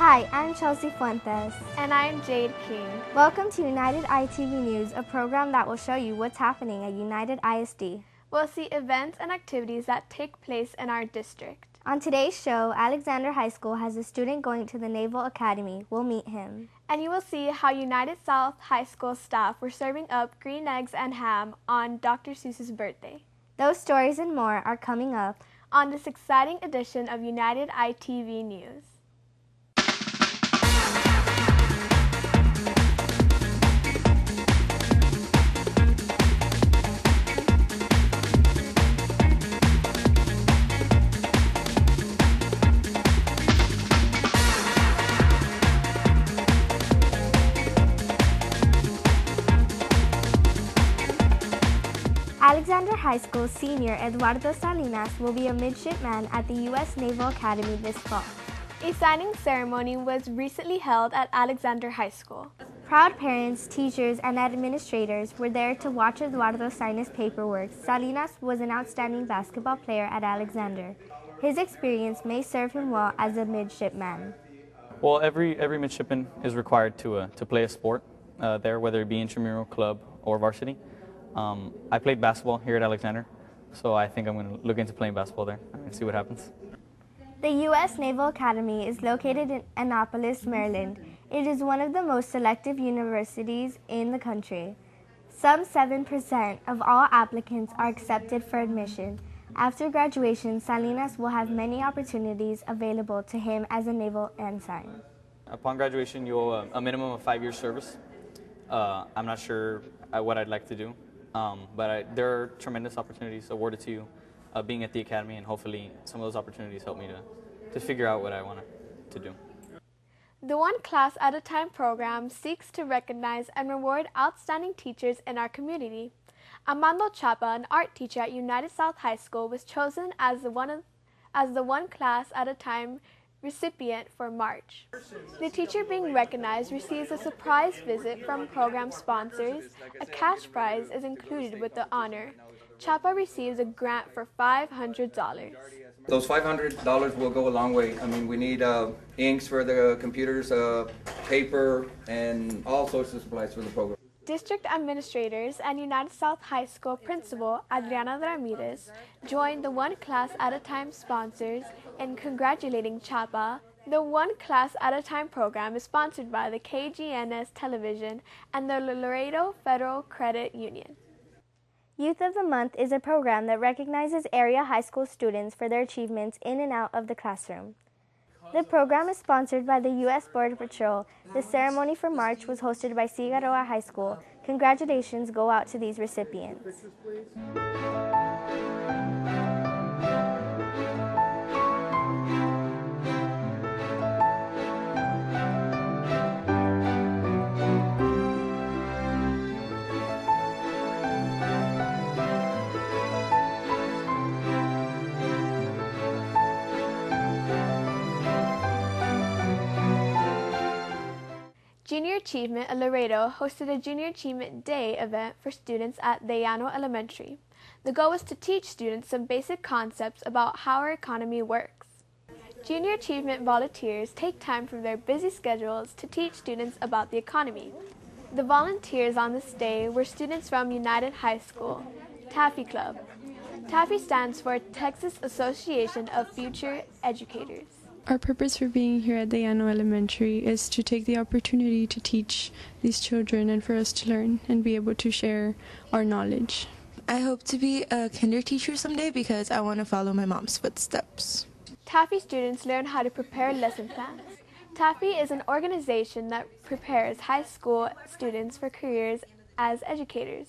Hi, I'm Chelsea Fuentes. And I'm Jade King. Welcome to United ITV News, a program that will show you what's happening at United ISD. We'll see events and activities that take place in our district. On today's show, Alexander High School has a student going to the Naval Academy. We'll meet him. And you will see how United South High School staff were serving up green eggs and ham on Dr. Seuss's birthday. Those stories and more are coming up on this exciting edition of United ITV News. Alexander High School senior Eduardo Salinas will be a midshipman at the U.S. Naval Academy this fall. A signing ceremony was recently held at Alexander High School. Proud parents, teachers, and administrators were there to watch Eduardo sign his paperwork. Salinas was an outstanding basketball player at Alexander. His experience may serve him well as a midshipman. Well, every midshipman is required to play a sport there, whether it be intramural, club, or varsity. I played basketball here at Alexander, so I think I'm going to look into playing basketball there and see what happens. The U.S. Naval Academy is located in Annapolis, Maryland. It is one of the most selective universities in the country. Some 7% of all applicants are accepted for admission. After graduation, Salinas will have many opportunities available to him as a naval ensign. Upon graduation, you owe a minimum of 5 years service. I'm not sure what I'd like to do. But there are tremendous opportunities awarded to you being at the academy, and hopefully some of those opportunities help me to figure out what I want to do. The One Class at a Time program seeks to recognize and reward outstanding teachers in our community. Armando Chapa, an art teacher at United South High School, was chosen as the One Class at a Time recipient for March. The teacher being recognized receives a surprise visit from program sponsors. A cash prize is included with the honor. Chapa receives a grant for $500. Those $500 will go a long way. I mean, we need inks for the computers, paper, and all sorts of supplies for the program. District administrators and United South High School principal Adriana Ramirez joined the One Class at a Time sponsors in congratulating Chapa. The One Class at a Time program is sponsored by the KGNS Television and the Laredo Federal Credit Union. Youth of the Month is a program that recognizes area high school students for their achievements in and out of the classroom. The program is sponsored by the U.S. Border Patrol. The ceremony for March was hosted by Figueroa High School. Congratulations go out to these recipients. Junior Achievement at Laredo hosted a Junior Achievement Day event for students at Llano Elementary. The goal was to teach students some basic concepts about how our economy works. Junior Achievement volunteers take time from their busy schedules to teach students about the economy. The volunteers on this day were students from United High School, Taffy Club. Taffy stands for Texas Association of Future Educators. Our purpose for being here at Llano Elementary is to take the opportunity to teach these children and for us to learn and be able to share our knowledge. I hope to be a kinder teacher someday because I want to follow my mom's footsteps. Taffy students learn how to prepare lesson plans. Taffy is an organization that prepares high school students for careers as educators.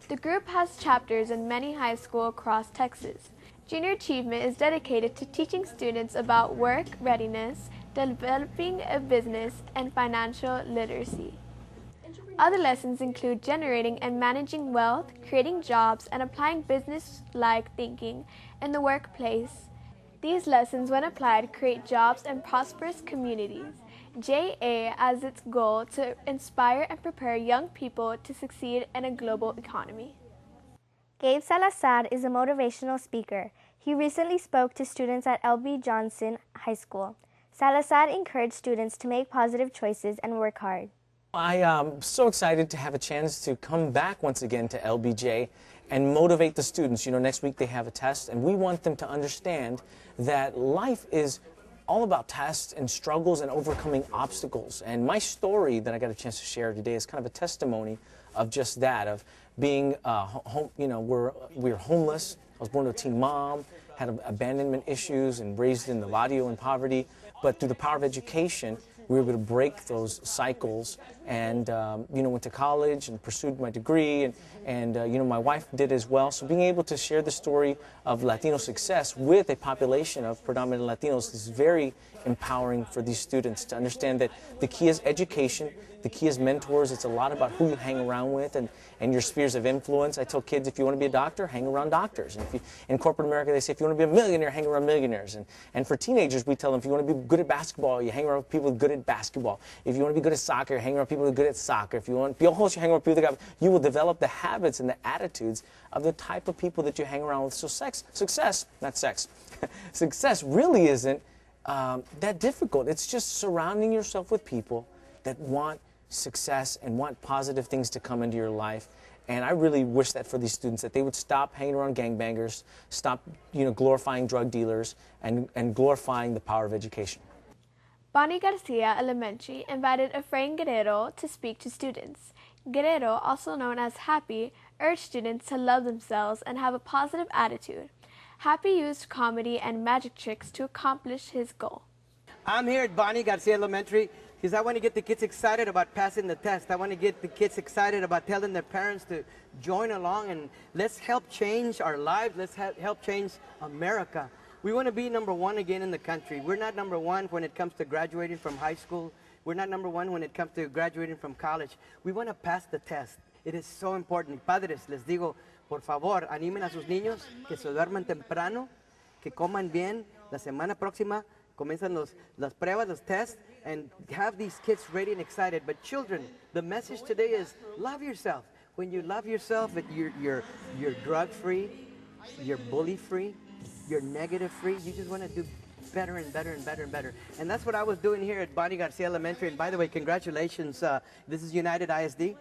The group has chapters in many high schools across Texas. Junior Achievement is dedicated to teaching students about work readiness, developing a business, and financial literacy. Other lessons include generating and managing wealth, creating jobs, and applying business-like thinking in the workplace. These lessons, when applied, create jobs and prosperous communities. JA has its goal to inspire and prepare young people to succeed in a global economy. Gabe Salazar is a motivational speaker. He recently spoke to students at L.B. Johnson High School. Salazar encouraged students to make positive choices and work hard. I am so excited to have a chance to come back once again to LBJ and motivate the students. You know, next week they have a test, and we want them to understand that life is all about tests and struggles and overcoming obstacles. And my story that I got a chance to share today is kind of a testimony of just that, of being, we're homeless. I was born to a teen mom, had abandonment issues, and raised in the barrio in poverty. But through the power of education, we were able to break those cycles and, went to college and pursued my degree. And my wife did as well. So being able to share the story of Latino success with a population of predominantly Latinos is very empowering for these students to understand that the key is education, the key is mentors. It's a lot about who you hang around with and your spheres of influence. I tell kids, if you want to be a doctor, hang around doctors. And in corporate America, they say, if you want to be a millionaire, hang around millionaires. And for teenagers, we tell them, if you want to be good at basketball, you hang around people good at basketball. If you want to be good at soccer, hang around people who are good at soccer. If you want piojos, you hang around people that you will develop the habits and the attitudes of the type of people that you hang around with. So success really isn't that difficult. It's just surrounding yourself with people that want success and want positive things to come into your life. And I really wish that for these students, that they would stop hanging around gangbangers, stop glorifying drug dealers, and glorifying the power of education. Bonnie Garcia Elementary invited Efrain Guerrero to speak to students. Guerrero, also known as Happy, urged students to love themselves and have a positive attitude. Happy used comedy and magic tricks to accomplish his goal. I'm here at Bonnie Garcia Elementary because I want to get the kids excited about passing the test. I want to get the kids excited about telling their parents to join along, and let's help change our lives. Let's help change America. We want to be #1 again in the country. We're not #1 when it comes to graduating from high school. We're not #1 when it comes to graduating from college. We want to pass the test. It is so important. Padres, les digo, por favor, animen a sus niños, que se duerman temprano, que coman bien. La semana próxima comienzan las pruebas, los tests, and have these kids ready and excited. But children, the message today is love yourself. When you love yourself, you're drug-free, you're bully-free, you're negative-free. You just want to do better and better and better and better. And that's what I was doing here at Bonnie Garcia Elementary. And by the way, congratulations. This is United ISD.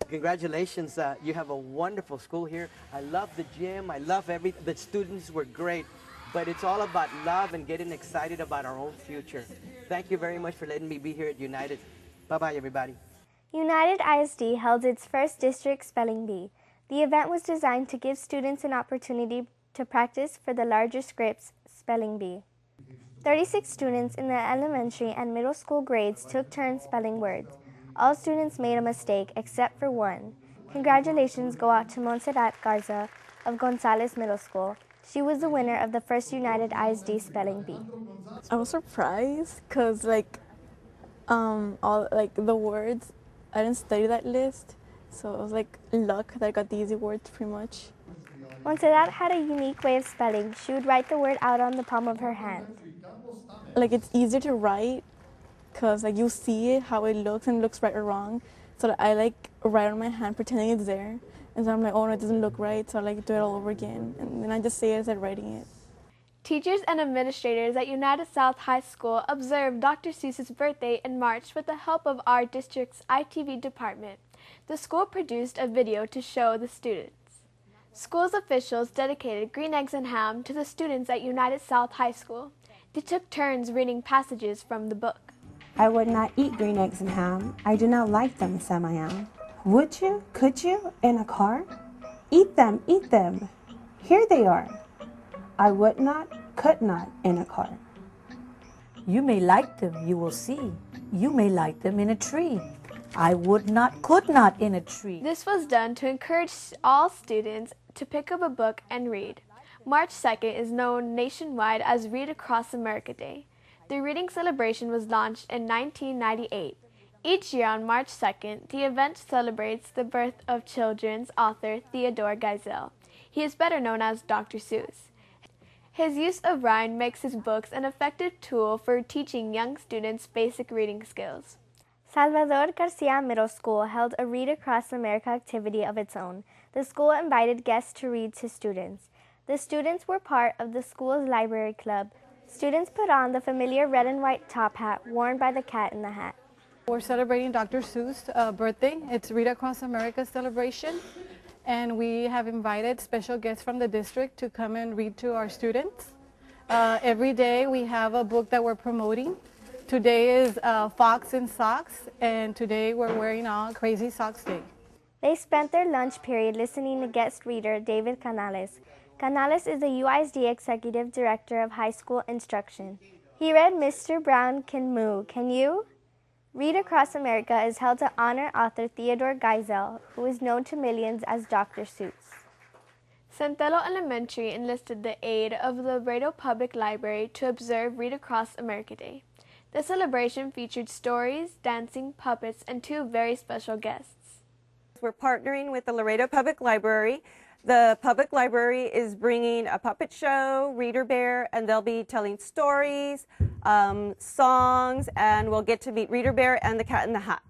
Congratulations. You have a wonderful school here. I love the gym. I love everything. The students were great. But it's all about love and getting excited about our own future. Thank you very much for letting me be here at United. Bye-bye, everybody. United ISD held its first district spelling bee. The event was designed to give students an opportunity to practice for the larger scripts spelling bee. 36 students in the elementary and middle school grades took turns spelling words. All students made a mistake except for one. Congratulations go out to Montserrat Garza of Gonzales Middle School. She was the winner of the first United ISD spelling bee. I was surprised because all the words, I didn't study that list, so it was luck that I got the easy words pretty much. Montserrat had a unique way of spelling. She would write the word out on the palm of her hand. It's easier to write because you see it, how it looks, and it looks right or wrong. So I write on my hand pretending it's there. And so I'm like, oh no, it doesn't look right, so I do it all over again. And then I just say it as I'm writing it. Teachers and administrators at United South High School observed Dr. Seuss's birthday in March with the help of our district's ITV department. The school produced a video to show the students. School's officials dedicated Green Eggs and Ham to the students at United South High School. They took turns reading passages from the book. I would not eat green eggs and ham. I do not like them, Samael. Would you? Could you? In a car? Eat them, eat them. Here they are. I would not, could not in a car. You may like them, you will see. You may like them in a tree. I would not, could not in a tree. This was done to encourage all students to pick up a book and read. March 2nd is known nationwide as Read Across America Day. The reading celebration was launched in 1998. Each year on March 2nd, the event celebrates the birth of children's author Theodore Geisel. He is better known as Dr. Seuss. His use of rhyme makes his books an effective tool for teaching young students basic reading skills. Salvador Garcia Middle School held a Read Across America activity of its own. The school invited guests to read to students. The students were part of the school's library club. Students put on the familiar red and white top hat worn by the cat in the hat. We're celebrating Dr. Seuss' birthday. It's Read Across America celebration. And we have invited special guests from the district to come and read to our students. Every day we have a book that we're promoting. Today is Fox in Socks, and today we're wearing our Crazy Socks Day. They spent their lunch period listening to guest reader David Canales. Canales is the UISD Executive Director of High School Instruction. He read Mr. Brown Can Moo, Can You? Read Across America is held to honor author Theodore Geisel, who is known to millions as Dr. Seuss. Santelo Elementary enlisted the aid of the Laredo Public Library to observe Read Across America Day. The celebration featured stories, dancing, puppets, and two very special guests. We're partnering with the Laredo Public Library. The public library is bringing a puppet show, Reader Bear, and they'll be telling stories, songs, and we'll get to meet Reader Bear and the Cat in the Hat.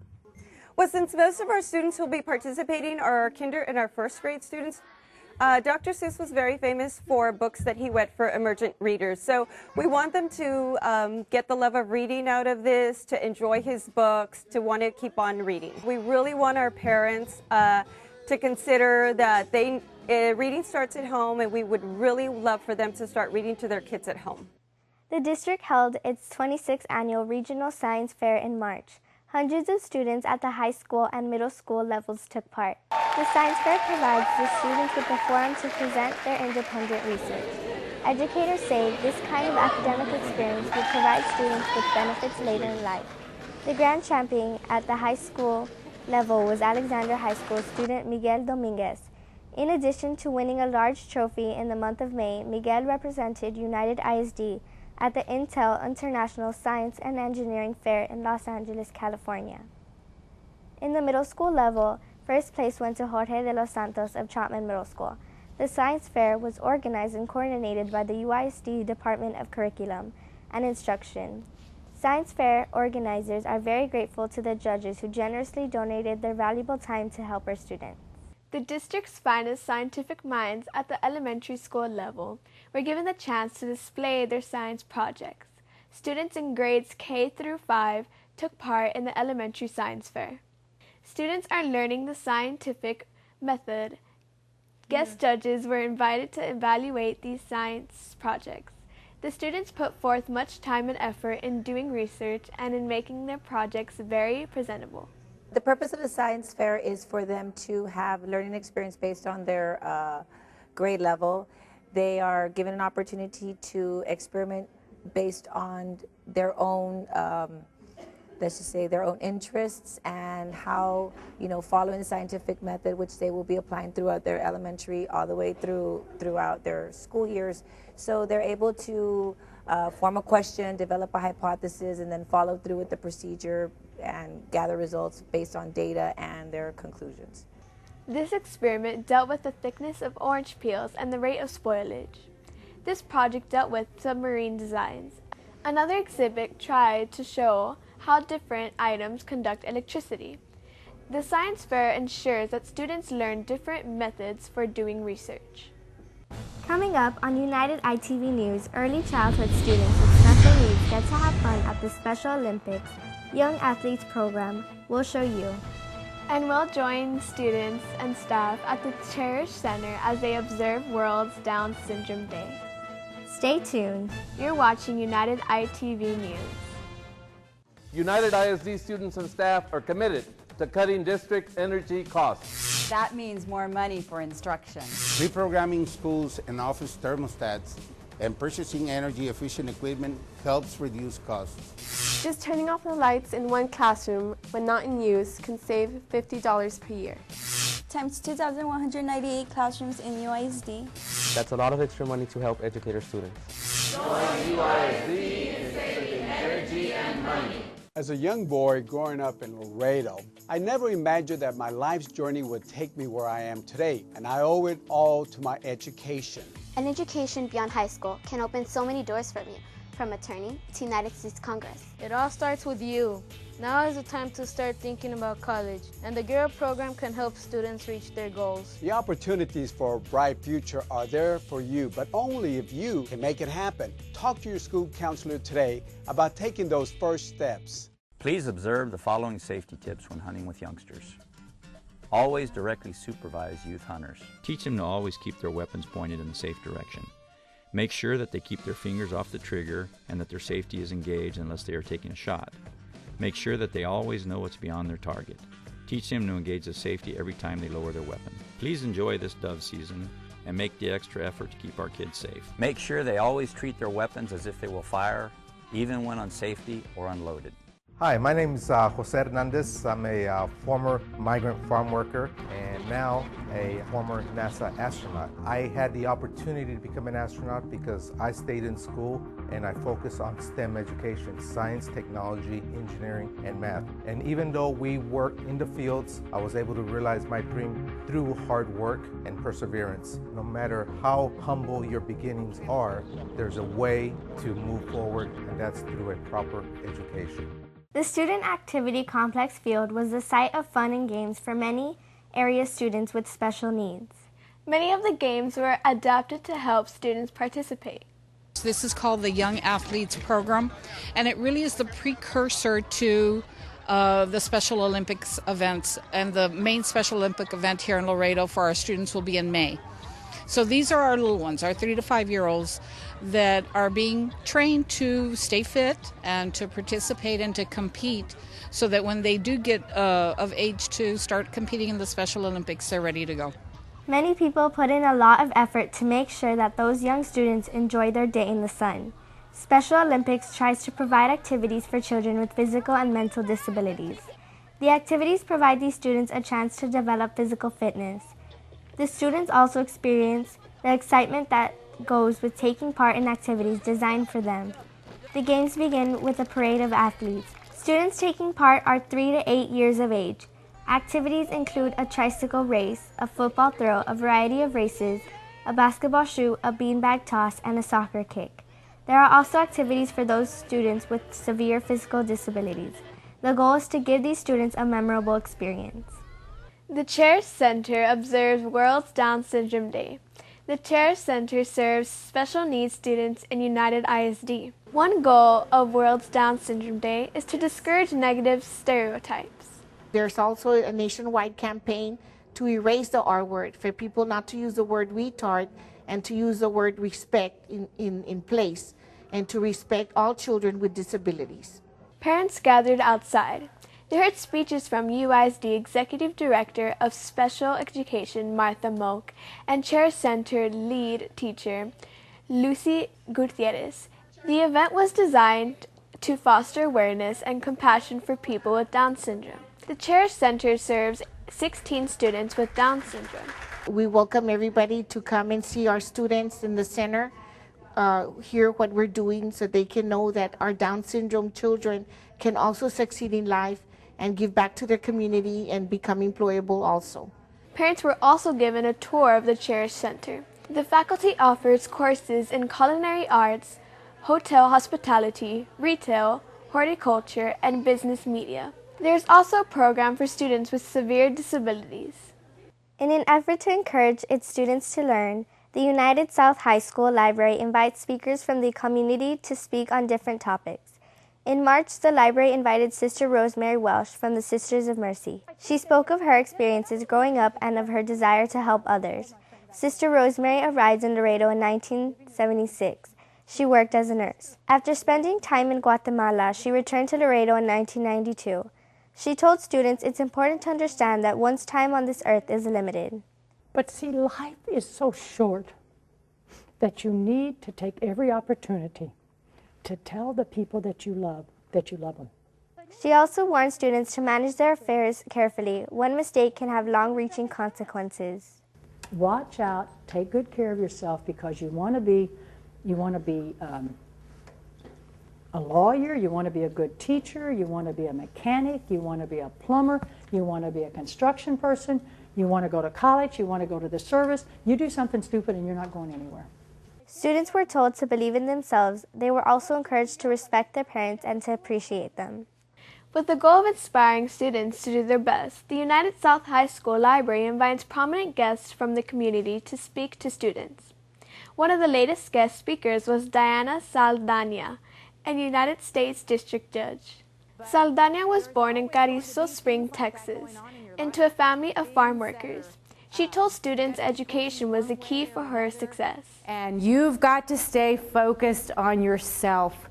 Well, since most of our students who will be participating are our kinder and our first grade students, Dr. Seuss was very famous for books that he wrote for emergent readers. So we want them to get the love of reading out of this, to enjoy his books, to want to keep on reading. We really want our parents to consider that reading starts at home, and we would really love for them to start reading to their kids at home. The district held its 26th annual Regional Science Fair in March. Hundreds of students at the high school and middle school levels took part. The Science Fair provides the students with a forum to present their independent research. Educators say this kind of academic experience will provide students with benefits later in life. The grand champion at the high school level was Alexander High School student Miguel Dominguez. In addition to winning a large trophy in the month of May, Miguel represented United ISD at the Intel International Science and Engineering Fair in Los Angeles, California. In the middle school level, first place went to Jorge de los Santos of Chapman Middle School. The science fair was organized and coordinated by the UISD Department of Curriculum and Instruction. Science fair organizers are very grateful to the judges who generously donated their valuable time to help our students. The district's finest scientific minds at the elementary school level were given the chance to display their science projects. Students in grades K through 5 took part in the elementary science fair. Students are learning the scientific method. Guest judges were invited to evaluate these science projects. The students put forth much time and effort in doing research and in making their projects very presentable. The purpose of the science fair is for them to have learning experience based on their grade level. They are given an opportunity to experiment based on their own, let's just say, their own interests and how, following the scientific method, which they will be applying throughout their elementary all the way throughout their school years. So they're able to form a question, develop a hypothesis, and then follow through with the procedure and gather results based on data and their conclusions. This experiment dealt with the thickness of orange peels and the rate of spoilage. This project dealt with submarine designs. Another exhibit tried to show how different items conduct electricity. The science fair ensures that students learn different methods for doing research. Coming up on United ITV News, early childhood students with special needs get to have fun at the Special Olympics Young Athletes Program. We'll show you. And we'll join students and staff at the Cherish Center as they observe World's Down Syndrome Day. Stay tuned. You're watching United ITV News. United ISD students and staff are committed to cutting district energy costs. That means more money for instruction. Reprogramming schools and office thermostats and purchasing energy-efficient equipment helps reduce costs. Just turning off the lights in one classroom when not in use can save $50 per year. Times 2,198 classrooms in UISD. That's a lot of extra money to help educate our students. Join UISD in saving energy and money. As a young boy growing up in Laredo, I never imagined that my life's journey would take me where I am today, and I owe it all to my education. An education beyond high school can open so many doors for me. From attorney to United States Congress. It all starts with you. Now is the time to start thinking about college, and the Gear Up program can help students reach their goals. The opportunities for a bright future are there for you, but only if you can make it happen. Talk to your school counselor today about taking those first steps. Please observe the following safety tips when hunting with youngsters. Always directly supervise youth hunters. Teach them to always keep their weapons pointed in the safe direction. Make sure that they keep their fingers off the trigger and that their safety is engaged unless they are taking a shot. Make sure that they always know what's beyond their target. Teach them to engage the safety every time they lower their weapon. Please enjoy this dove season and make the extra effort to keep our kids safe. Make sure they always treat their weapons as if they will fire, even when on safety or unloaded. Hi, my name is Jose Hernandez. I'm a former migrant farm worker and now a former NASA astronaut. I had the opportunity to become an astronaut because I stayed in school and I focused on STEM education, science, technology, engineering, and math. And even though we worked in the fields, I was able to realize my dream through hard work and perseverance. No matter how humble your beginnings are, there's a way to move forward, and that's through a proper education. The Student Activity Complex field was the site of fun and games for many area students with special needs. Many of the games were adapted to help students participate. This is called the Young Athletes Program, and it really is the precursor to the Special Olympics events, and the main Special Olympic event here in Laredo for our students will be in May. So these are our little ones, our 3 to 5 year olds that are being trained to stay fit and to participate and to compete so that when they do get of age to start competing in the Special Olympics, they're ready to go. Many people put in a lot of effort to make sure that those young students enjoy their day in the sun. Special Olympics tries to provide activities for children with physical and mental disabilities. The activities provide these students a chance to develop physical fitness. The students also experience the excitement that goes with taking part in activities designed for them. The games begin with a parade of athletes. Students taking part are 3 to 8 years of age. Activities include a tricycle race, a football throw, a variety of races, a basketball shoot, a beanbag toss, and a soccer kick. There are also activities for those students with severe physical disabilities. The goal is to give these students a memorable experience. The CHAIR Center observes World Down Syndrome Day. The CHAIR Center serves special needs students in United ISD. One goal of World Down Syndrome Day is to discourage negative stereotypes. There's also a nationwide campaign to erase the R word, for people not to use the word retard and to use the word respect in place, and to respect all children with disabilities. Parents gathered outside. They heard speeches from UISD Executive Director of Special Education Martha Moak and Chair Center lead teacher Lucy Gutierrez. The event was designed to foster awareness and compassion for people with Down syndrome. The Chair Center serves 16 students with Down syndrome. We welcome everybody to come and see our students in the center, hear what we're doing so they can know that our Down syndrome children can also succeed in life and give back to their community and become employable also. Parents were also given a tour of the Chair Center. The faculty offers courses in culinary arts, hotel hospitality, retail, horticulture, and business media. There's also a program for students with severe disabilities. In an effort to encourage its students to learn, the United South High School Library invites speakers from the community to speak on different topics. In March, the library invited Sister Rosemary Welsh from the Sisters of Mercy. She spoke of her experiences growing up and of her desire to help others. Sister Rosemary arrived in Laredo in 1976. She worked as a nurse. After spending time in Guatemala, she returned to Laredo in 1992. She told students it's important to understand that one's time on this earth is limited. But see, life is so short that you need to take every opportunity to tell the people that you love them. She also warned students to manage their affairs carefully. One mistake can have long-reaching consequences. Watch out, take good care of yourself, because you want to be a lawyer, you want to be a good teacher, you want to be a mechanic, you want to be a plumber, you want to be a construction person, you want to go to college, you want to go to the service. You do something stupid and you're not going anywhere. Students were told to believe in themselves. They were also encouraged to respect their parents and to appreciate them. With the goal of inspiring students to do their best, the United South High School Library invites prominent guests from the community to speak to students. One of the latest guest speakers was Diana Saldana, a United States District Judge. Saldana was born in Carrizo Springs, Texas, into a family of farm workers. She told students education was the key for her success. And you've got to stay focused on yourself.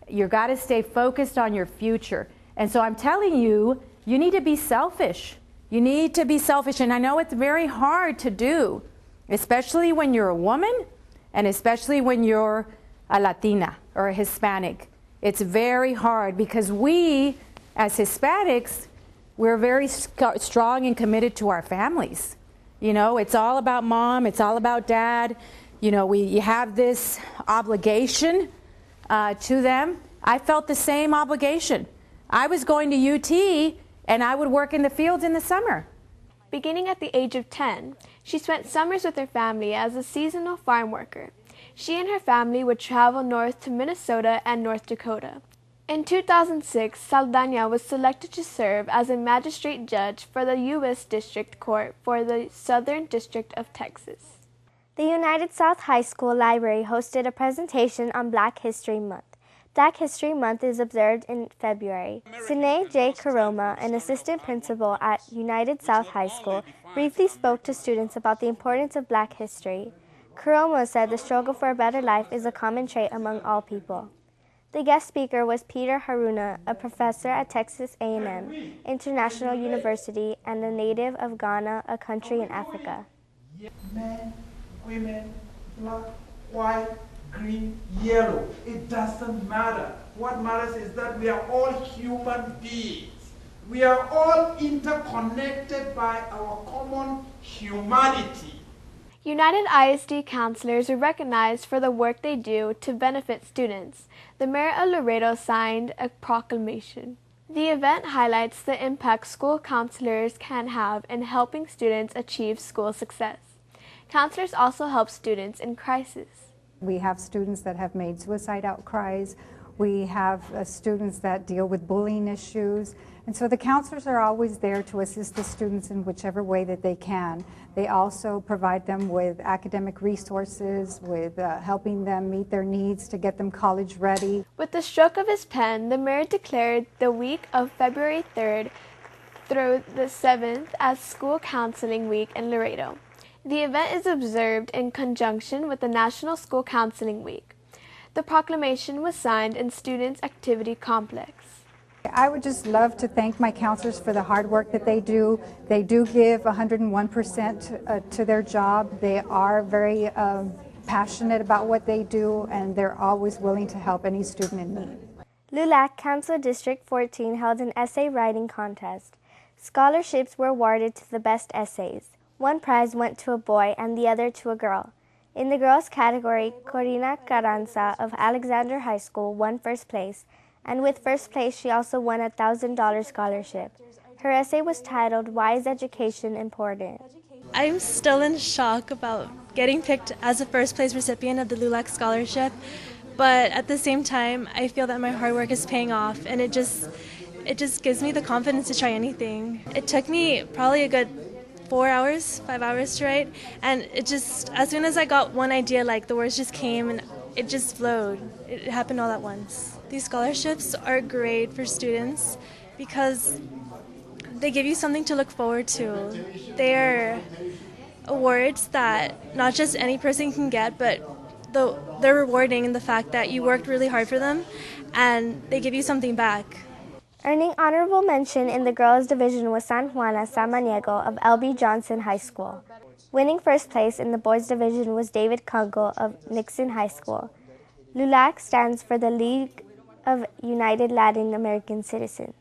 You've got to stay focused on your future. And so I'm telling you, you need to be selfish. You need to be selfish. And I know it's very hard to do, especially when you're a woman and especially when you're a Latina or a Hispanic. It's very hard because we, as Hispanics, we're very strong and committed to our families. You know, it's all about mom, it's all about dad. You know, you have this obligation to them. I felt the same obligation. I was going to UT and I would work in the fields in the summer. Beginning at the age of 10, she spent summers with her family as a seasonal farm worker. She and her family would travel north to Minnesota and North Dakota. In 2006, Saldana was selected to serve as a magistrate judge for the U.S. District Court for the Southern District of Texas. The United South High School Library hosted a presentation on Black History Month. Black History Month is observed in February. Sine J. Karoma, an assistant principal at United South High School, briefly spoke to students about the importance of Black history. Karoma said the struggle for a better life is a common trait among all people. The guest speaker was Peter Haruna, a professor at Texas A&M International University and a native of Ghana, a country in Africa. Men, women, black, white, green, yellow, it doesn't matter. What matters is that we are all human beings. We are all interconnected by our common humanity. United ISD counselors are recognized for the work they do to benefit students. The mayor of Laredo signed a proclamation. The event highlights the impact school counselors can have in helping students achieve school success. Counselors also help students in crisis. We have students that have made suicide outcries. We have students that deal with bullying issues. And so the counselors are always there to assist the students in whichever way that they can. They also provide them with academic resources, with helping them meet their needs to get them college ready. With the stroke of his pen, the mayor declared the week of February 3rd through the 7th as School Counseling Week in Laredo. The event is observed in conjunction with the National School Counseling Week. The proclamation was signed in Students' Activity Complex. I would just love to thank my counselors for the hard work that they do. They do give 101% to their job. They are very passionate about what they do, and they're always willing to help any student in need. LULAC Council District 14 held an essay writing contest. Scholarships were awarded to the best essays. One prize went to a boy and the other to a girl. In the girls category, Corina Carranza of Alexander High School won first place, and with first place she also won a $1,000 scholarship. Her essay was titled, "Why is Education Important?" I'm still in shock about getting picked as a first place recipient of the LULAC scholarship, but at the same time I feel that my hard work is paying off, and it just gives me the confidence to try anything. It took me probably a good 5 hours to write, and it just, as soon as I got one idea, like the words just came and it just flowed. It happened all at once. These scholarships are great for students because they give you something to look forward to. They're awards that not just any person can get, but they're rewarding in the fact that you worked really hard for them and they give you something back. Earning honorable mention in the girls' division was San Juana Samaniego of L.B. Johnson High School. Winning first place in the boys' division was David Kunkel of Nixon High School. LULAC stands for the League of United Latin American Citizens.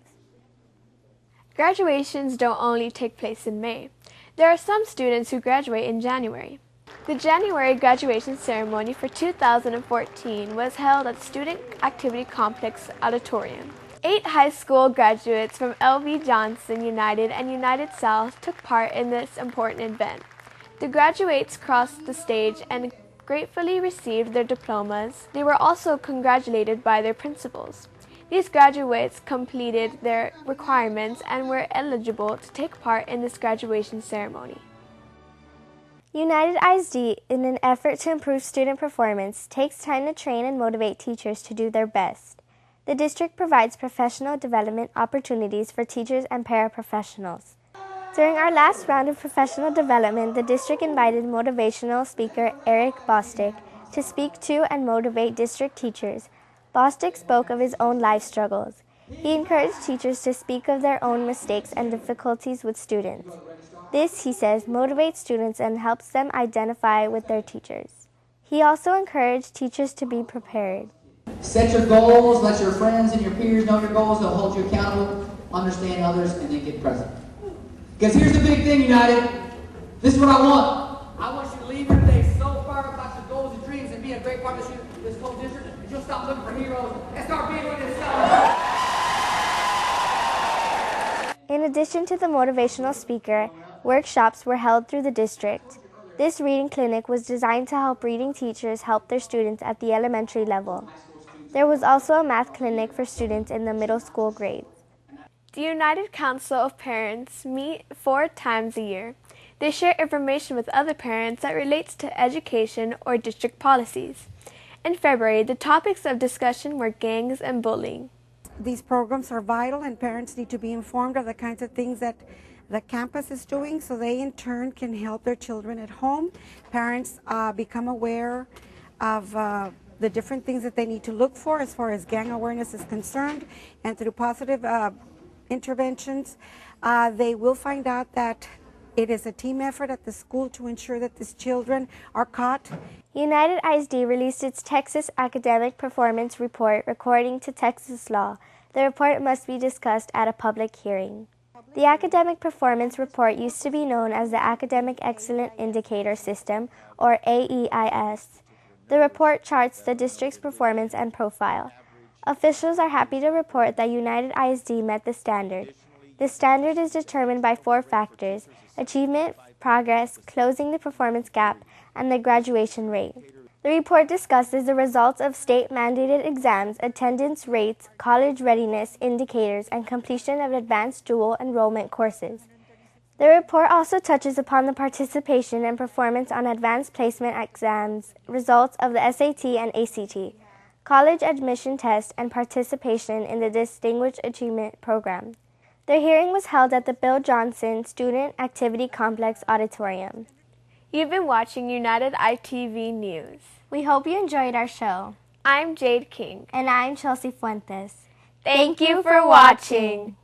Graduations don't only take place in May. There are some students who graduate in January. The January graduation ceremony for 2014 was held at Student Activity Complex Auditorium. 8 high school graduates from L.B. Johnson United and United South took part in this important event. The graduates crossed the stage and gratefully received their diplomas, they were also congratulated by their principals. These graduates completed their requirements and were eligible to take part in this graduation ceremony. United ISD, in an effort to improve student performance, takes time to train and motivate teachers to do their best. The district provides professional development opportunities for teachers and paraprofessionals. During our last round of professional development, the district invited motivational speaker Eric Bostick to speak to and motivate district teachers. Bostick spoke of his own life struggles. He encouraged teachers to speak of their own mistakes and difficulties with students. This, he says, motivates students and helps them identify with their teachers. He also encouraged teachers to be prepared. Set your goals, let your friends and your peers know your goals, they'll hold you accountable, understand others, and then get present. Because here's the big thing, United. This is what I want. I want you to leave here today so fired about your goals and dreams and be a great part of this whole district that you'll stop looking for heroes and start being one yourself. In addition to the motivational speaker, workshops were held through the district. This reading clinic was designed to help reading teachers help their students at the elementary level. There was also a math clinic for students in the middle school grades. The United Council of Parents meet 4 times a year. They share information with other parents that relates to education or district policies. In February, the topics of discussion were gangs and bullying. These programs are vital, and parents need to be informed of the kinds of things that the campus is doing so they in turn can help their children at home. Parents become aware of the different things that they need to look for as far as gang awareness is concerned, and through positive interventions, they will find out that it is a team effort at the school to ensure that these children are caught. United ISD released its Texas Academic Performance Report according to Texas law. The report must be discussed at a public hearing. The Academic Performance Report used to be known as the Academic Excellence Indicator System, or AEIS. The report charts the district's performance and profile. Officials are happy to report that United ISD met the standard. The standard is determined by 4 factors: achievement, progress, closing the performance gap, and the graduation rate. The report discusses the results of state-mandated exams, attendance rates, college readiness indicators, and completion of advanced dual enrollment courses. The report also touches upon the participation and performance on advanced placement exams, results of the SAT and ACT, college admission test, and participation in the Distinguished Achievement Program. The hearing was held at the Bill Johnson Student Activity Complex Auditorium. You've been watching United ITV News. We hope you enjoyed our show. I'm Jade King. And I'm Chelsea Fuentes. Thank you for watching.